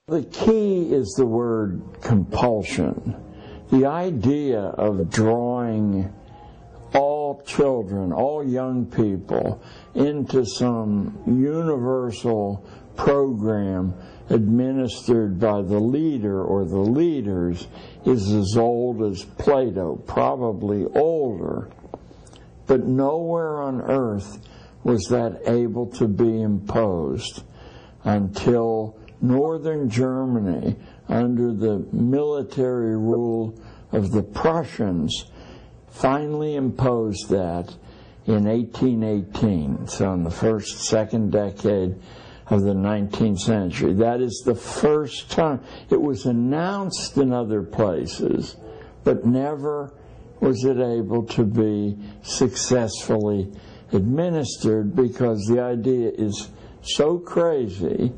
The key is the word compulsion. The idea of drawing all children, all young people, into some universal program administered by the leader or the leaders is as old as Plato, probably older. But nowhere on earth was that able to be imposed until northern Germany, under the military rule of the Prussians, finally imposed that in 1818, so in the second decade of the 19th century. That is the first time. It was announced in other places, but never was it able to be successfully administered, because the idea is so crazy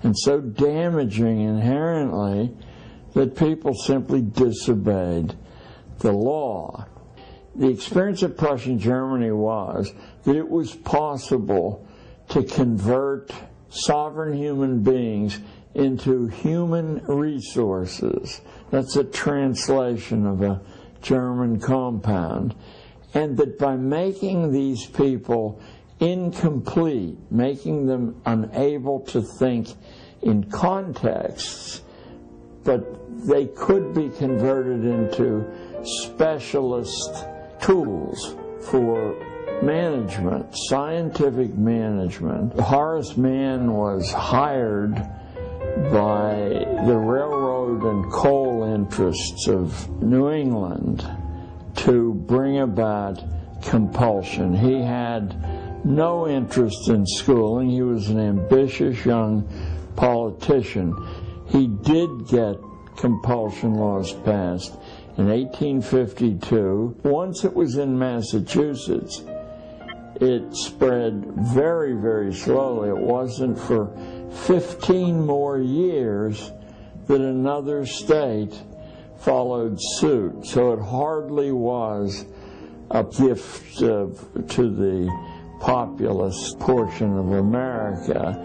and so damaging inherently that people simply disobeyed the law. The experience of Prussian Germany was that it was possible to convert sovereign human beings into human resources. That's a translation of a German compound. And that by making these people incomplete, making them unable to think in contexts, but they could be converted into specialist tools for management, scientific management. Horace Mann was hired by the railroad and coal interests of New England to bring about compulsion. He had no interest in schooling. He was an ambitious young politician. He did get compulsion laws passed in 1852. Once it was in Massachusetts, it spread very, very slowly. It wasn't for 15 more years that another state followed suit. So it hardly was a gift to the populous portion of America.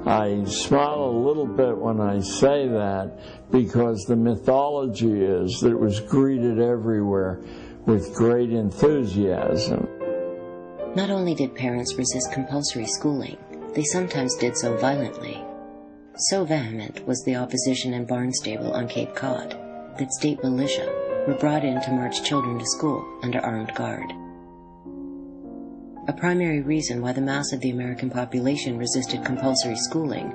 I smile a little bit when I say that, because the mythology is that it was greeted everywhere with great enthusiasm. Not only did parents resist compulsory schooling, they sometimes did so violently. So vehement was the opposition in Barnstable on Cape Cod that state militia were brought in to march children to school under armed guard. A primary reason why the mass of the American population resisted compulsory schooling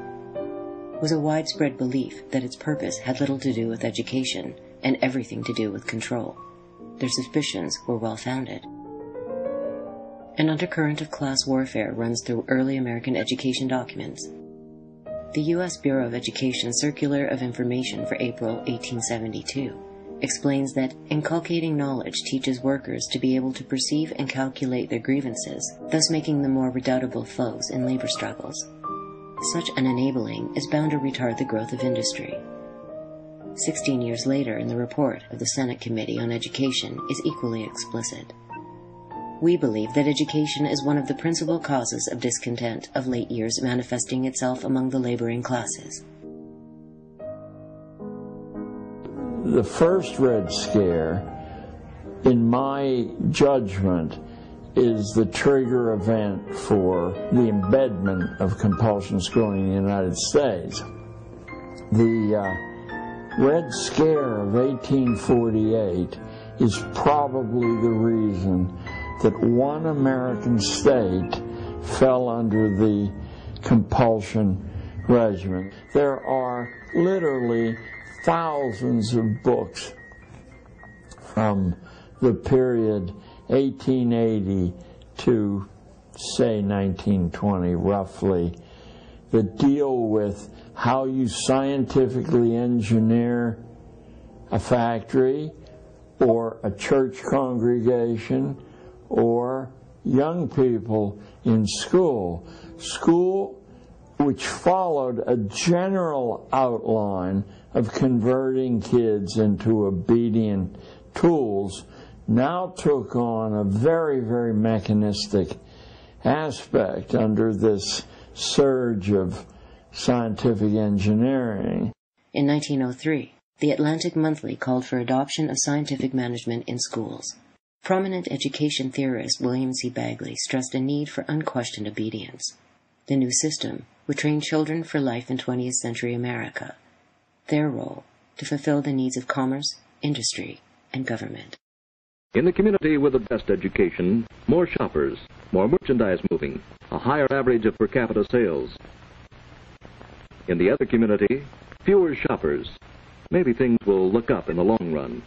was a widespread belief that its purpose had little to do with education and everything to do with control. Their suspicions were well-founded. An undercurrent of class warfare runs through early American education documents. The U.S. Bureau of Education Circular of Information for April 1872 explains that inculcating knowledge teaches workers to be able to perceive and calculate their grievances, thus making them more redoubtable foes in labor struggles. Such an enabling is bound to retard the growth of industry. 16 years later, in the report of the Senate Committee on Education, is equally explicit. We believe that education is one of the principal causes of discontent of late years, manifesting itself among the laboring classes. The first Red Scare, in my judgment, is the trigger event for the embedment of compulsion schooling in the United States. The Red Scare of 1848 is probably the reason that one American state fell under the compulsion regimen. There are literally thousands of books from the period 1880 to, say, 1920, roughly, that deal with how you scientifically engineer a factory or a church congregation or young people in school. School which followed a general outline of converting kids into obedient tools, now took on a very, very mechanistic aspect under this surge of scientific engineering. In 1903, the Atlantic Monthly called for adoption of scientific management in schools. Prominent education theorist William C. Bagley stressed a need for unquestioned obedience. The new system would train children for life in 20th century America. Their role, to fulfill the needs of commerce, industry, and government. In the community with the best education, more shoppers, more merchandise moving, a higher average of per capita sales. In the other community, fewer shoppers. Maybe things will look up in the long run.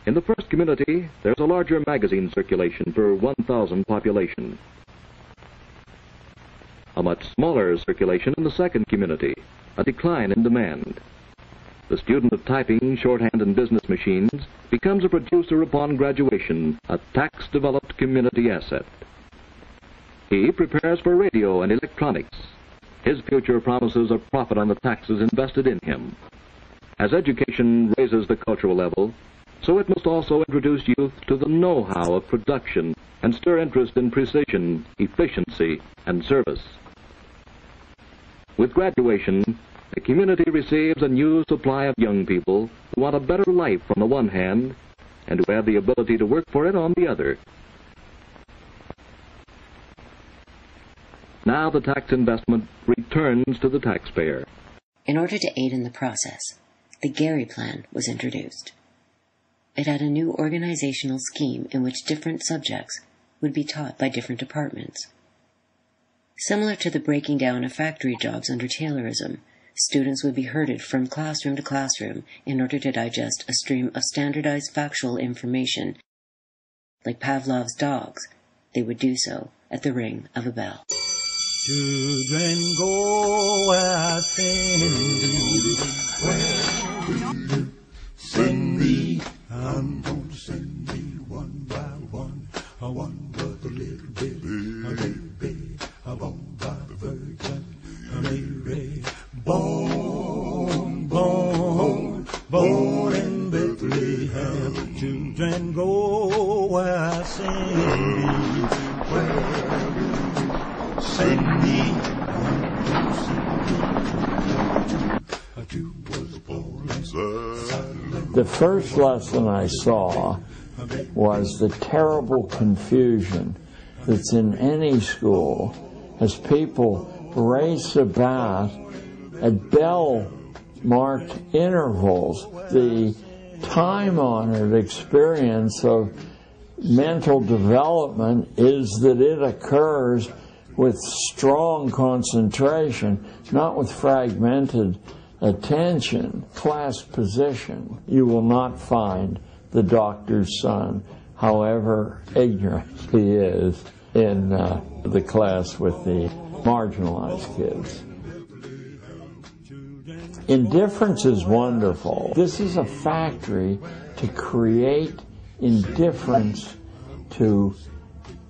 In the first community, there's a larger magazine circulation per 1,000 population. A much smaller circulation in the second community, a decline in demand. The student of typing, shorthand, and business machines becomes a producer upon graduation, a tax-developed community asset. He prepares for radio and electronics. His future promises a profit on the taxes invested in him. As education raises the cultural level, so it must also introduce youth to the know-how of production and stir interest in precision, efficiency, and service. With graduation, the community receives a new supply of young people who want a better life on the one hand and who have the ability to work for it on the other. Now the tax investment returns to the taxpayer. In order to aid in the process, the Gary Plan was introduced. It had a new organizational scheme in which different subjects would be taught by different departments. Similar to the breaking down of factory jobs under Taylorism, students would be herded from classroom to classroom in order to digest a stream of standardized factual information. Like Pavlov's dogs, they would do so at the ring of a bell. Children, go where I send you. Where send me, I'm going to send me one by one. I want but a little baby, I want by the Virgin Mary. Born in Bethlehem. Children, go where I send you. Where send me. The first lesson I saw was the terrible confusion that's in any school as people race about at bell-marked intervals. The time-honored experience of mental development is that it occurs with strong concentration, not with fragmented attention. Class position. You will not find the doctor's son, however ignorant he is, in the class with the marginalized kids. Indifference is wonderful. This is a factory to create indifference to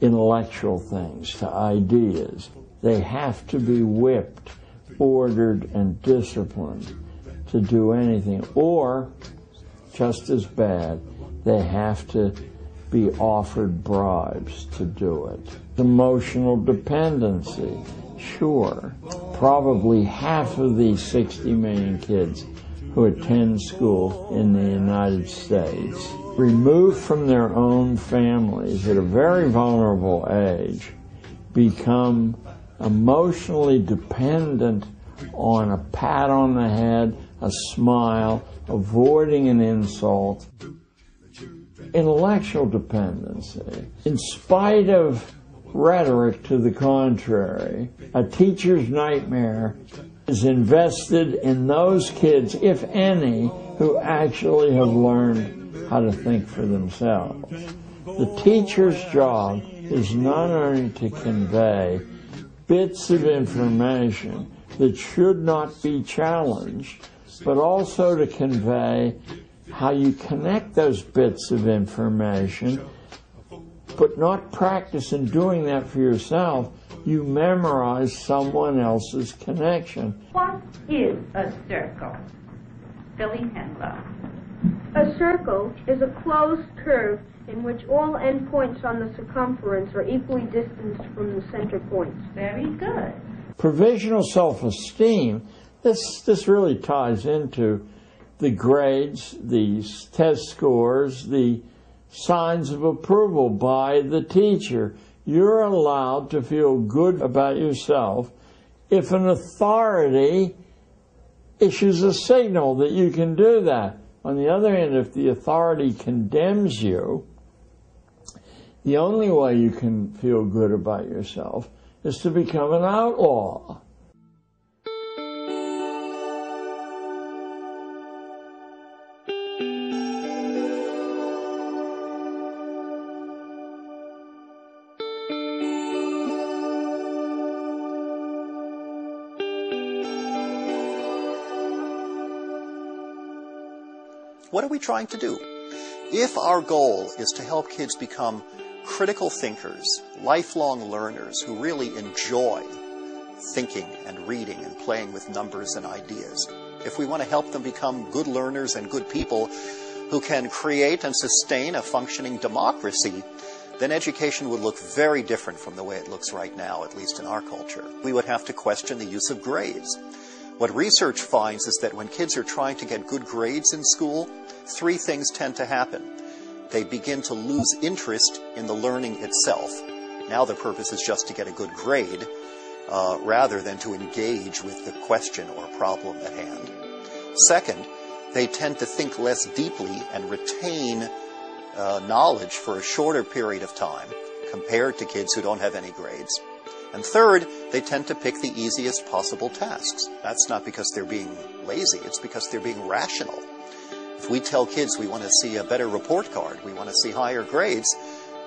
intellectual things, to ideas. They have to be whipped, ordered, and disciplined to do anything. Or, just as bad, they have to be offered bribes to do it. Emotional dependency, sure. Probably half of these 60 million kids who attend school in the United States, removed from their own families at a very vulnerable age, become emotionally dependent on a pat on the head, a smile, avoiding an insult. Intellectual dependency. In spite of rhetoric to the contrary, a teacher's nightmare is invested in those kids, if any, who actually have learned how to think for themselves. The teacher's job is not only to convey bits of information that should not be challenged, but also to convey how you connect those bits of information, but not practice in doing that for yourself. You memorize someone else's connection. What is a circle? Billy Henlow. A circle is a closed curve in which all endpoints on the circumference are equally distanced from the center points. Very good. Provisional self-esteem This really ties into the grades, the test scores, the signs of approval by the teacher. You're allowed to feel good about yourself if an authority issues a signal that you can do that. On the other hand, if the authority condemns you, the only way you can feel good about yourself is to become an outlaw. What are we trying to do? If our goal is to help kids become critical thinkers, lifelong learners who really enjoy thinking and reading and playing with numbers and ideas, if we want to help them become good learners and good people who can create and sustain a functioning democracy, then education would look very different from the way it looks right now, at least in our culture. We would have to question the use of grades. What research finds is that when kids are trying to get good grades in school, three things tend to happen. They begin to lose interest in the learning itself. Now their purpose is just to get a good grade, rather than to engage with the question or problem at hand. Second, they tend to think less deeply and retain knowledge for a shorter period of time compared to kids who don't have any grades. And third, they tend to pick the easiest possible tasks. That's not because they're being lazy, it's because they're being rational. If we tell kids we want to see a better report card, we want to see higher grades,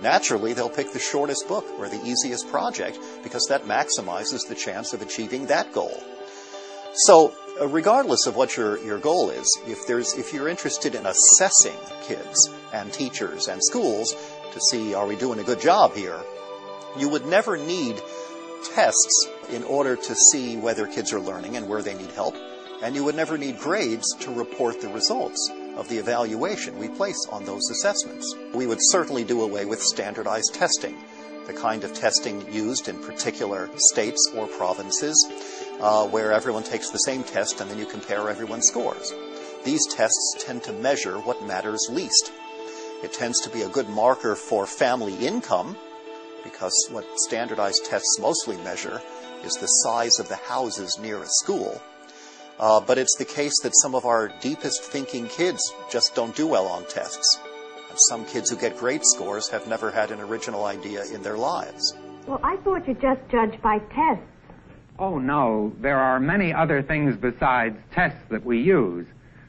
naturally they'll pick the shortest book or the easiest project because that maximizes the chance of achieving that goal. So, regardless of what your goal is, if you're interested in assessing kids and teachers and schools to see, are we doing a good job here, you would never need tests in order to see whether kids are learning and where they need help, and you would never need grades to report the results of the evaluation we place on those assessments. We would certainly do away with standardized testing, the kind of testing used in particular states or provinces where everyone takes the same test and then you compare everyone's scores. These tests tend to measure what matters least. It tends to be a good marker for family income, because what standardized tests mostly measure is the size of the houses near a school. But it's the case that some of our deepest thinking kids just don't do well on tests. And some kids who get great scores have never had an original idea in their lives. Well, I thought you just judged by tests. Oh, no. There are many other things besides tests that we use.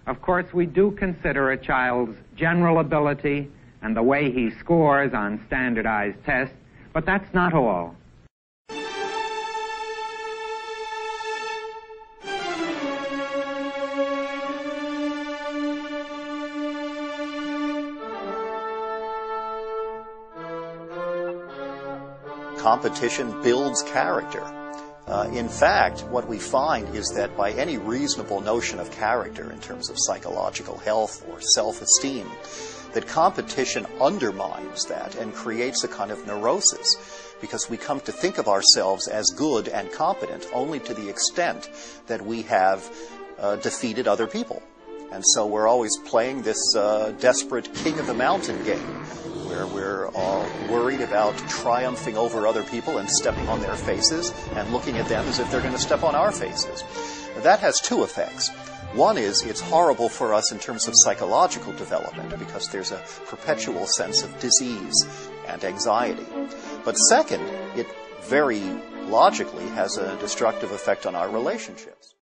Of course, we do consider a child's general ability and the way he scores on standardized tests, but that's not all. Competition builds character. In fact, what we find is that by any reasonable notion of character in terms of psychological health or self-esteem, that competition undermines that and creates a kind of neurosis, because we come to think of ourselves as good and competent only to the extent that we have defeated other people. And so we're always playing this desperate king of the mountain game, where we're all worried about triumphing over other people and stepping on their faces and looking at them as if they're going to step on our faces. That has two effects. One is it's horrible for us in terms of psychological development because there's a perpetual sense of disease and anxiety. But second, it very logically has a destructive effect on our relationships.